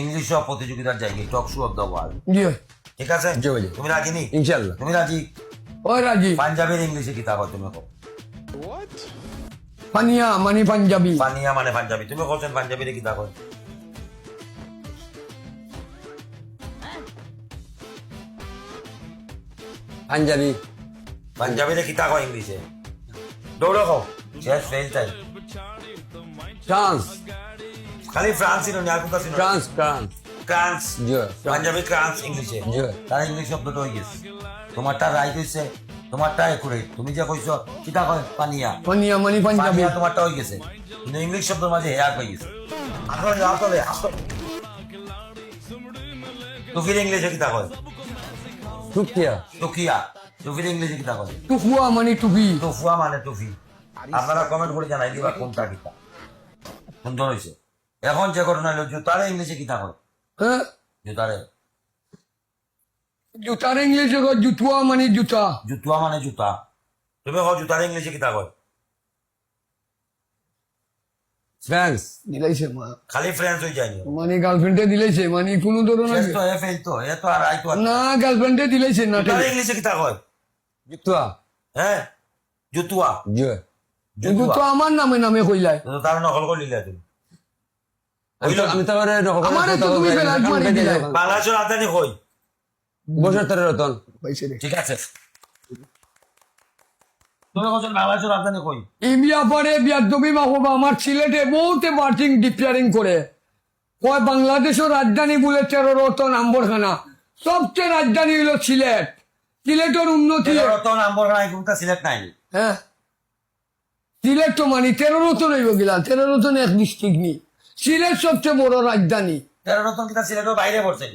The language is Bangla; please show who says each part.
Speaker 1: ইংলিশ প্রতিযোগিতার জায়গায় talk show of the world.
Speaker 2: জি
Speaker 1: ঠিক আছে?
Speaker 2: জি ভাই।
Speaker 1: তুমি রাজি নি?
Speaker 2: ইনশাআল্লাহ।
Speaker 1: তুমি রাজি?
Speaker 2: ওই রাজি।
Speaker 1: পাঞ্জাবের ইংলিশে কি থাকো তুমি?
Speaker 2: পানিয়া মানে পাঞ্জাবি।
Speaker 1: পানিয়া মানে পাঞ্জাবি। তুমি বলছেন পাঞ্জাবির কি থাকো?
Speaker 2: পাঞ্জাবি।
Speaker 1: পাঞ্জাবির কি থাকো ইংলিশে? দৌড়ো খাও। শেষ ফেল টাইম।
Speaker 2: ফ্রান্স।
Speaker 1: খালি ফ্রান্স ছিল না, আর কোথাও ছিল?
Speaker 2: France France.
Speaker 1: ক্রান্স।
Speaker 2: জি।
Speaker 1: পাঞ্জাবি ক্রান্স ইংলিশে।
Speaker 2: জি।
Speaker 1: তার ইংলিশ শব্দটা হয়ে গেছে। তোমারটা রাইট হয়েছে, তোমারটা একুরেট। তুমি যে কইছো কিতা কয় পানিয়া,
Speaker 2: পানিয়া মানে পাঞ্জাবি।
Speaker 1: পানিয়া তোমারটা হয়ে গেছে, কিন্তু ইংলিশ শব্দের মাঝে হেয়ার হয়ে গেছে। আসলে আসলে আসলে টুফির ইংলিশে কিতা কয়?
Speaker 2: টুকিয়া।
Speaker 1: টুকিয়া। টুফির ইংলিশে কিতা কয়?
Speaker 2: টুকুয়া মানে টুপি।
Speaker 1: টুফুয়া মানে টুফি। আপনারা কমেন্ট করে জানাই দিবা কোনটা কিতা। সুন্দর হয়েছে। এখন যে ঘটনা হলো জুতারে ইংলিশে কিতা কয়?
Speaker 2: হ্যাঁ
Speaker 1: জুতারে
Speaker 2: জুতার ইংলিশে কয় জুতুয়া মানে জুতা।
Speaker 1: জুতুয়া মানে জুতা। তুমি কও জুতারে ইংলিশে কিতা কয়?
Speaker 2: ফ্রান্স দিলাইছে মা।
Speaker 1: খালি ফ্রেন্ডস হয়ে যায়নি।
Speaker 2: মানে গার্লফ্রেন্ডে দিলাইছে মানে কোনো ধরনের
Speaker 1: শেষ তো এ ফেল তো এ তো আর আইতো
Speaker 2: না গার্লফ্রেন্ডে দিলাইছে না।
Speaker 1: জুতারে ইংলিশে কিতা কয়?
Speaker 2: জুতুয়া।
Speaker 1: হ্যাঁ জুতুয়া।
Speaker 2: জি। কিন্তু তো
Speaker 1: জুতুয়া।
Speaker 2: আমার নামে নামে কইলাই।
Speaker 1: তো তার নকল করলিলে তুমি।
Speaker 2: আমি তো আমারে তো তুমি ফেলাইট মারি দিলাই।
Speaker 1: বাংলাদেশের রাজধানী কই?
Speaker 2: বছর 13 রতন।
Speaker 1: ঠিক আছে। তুমি বলছেন বাংলাদেশের রাজধানী কই?
Speaker 2: ইন্ডিয়া পরে বিয়াদবি মাহবুব আমার সিলেটে বহুতে মার্চিং ডিক্লারিং করে কয় বাংলাদেশের রাজধানী বলে 13 রতন আম্বরখানা, সবচেয়ে রাজধানী হলো সিলেট। সিলেটের উন্নতি
Speaker 1: রতন আম্বরখানা কোনটা সিলেট নাই?
Speaker 2: হ্যাঁ সিলেট তো মানে 13 রতন হইব গেলা, 13 রতন এক ডিস্ট্রিক্ট নি, সিলেট সবচেয়ে বড় রাজধানী।
Speaker 1: 13 রতন কিতা সিলেটের বাইরে পড়ছে?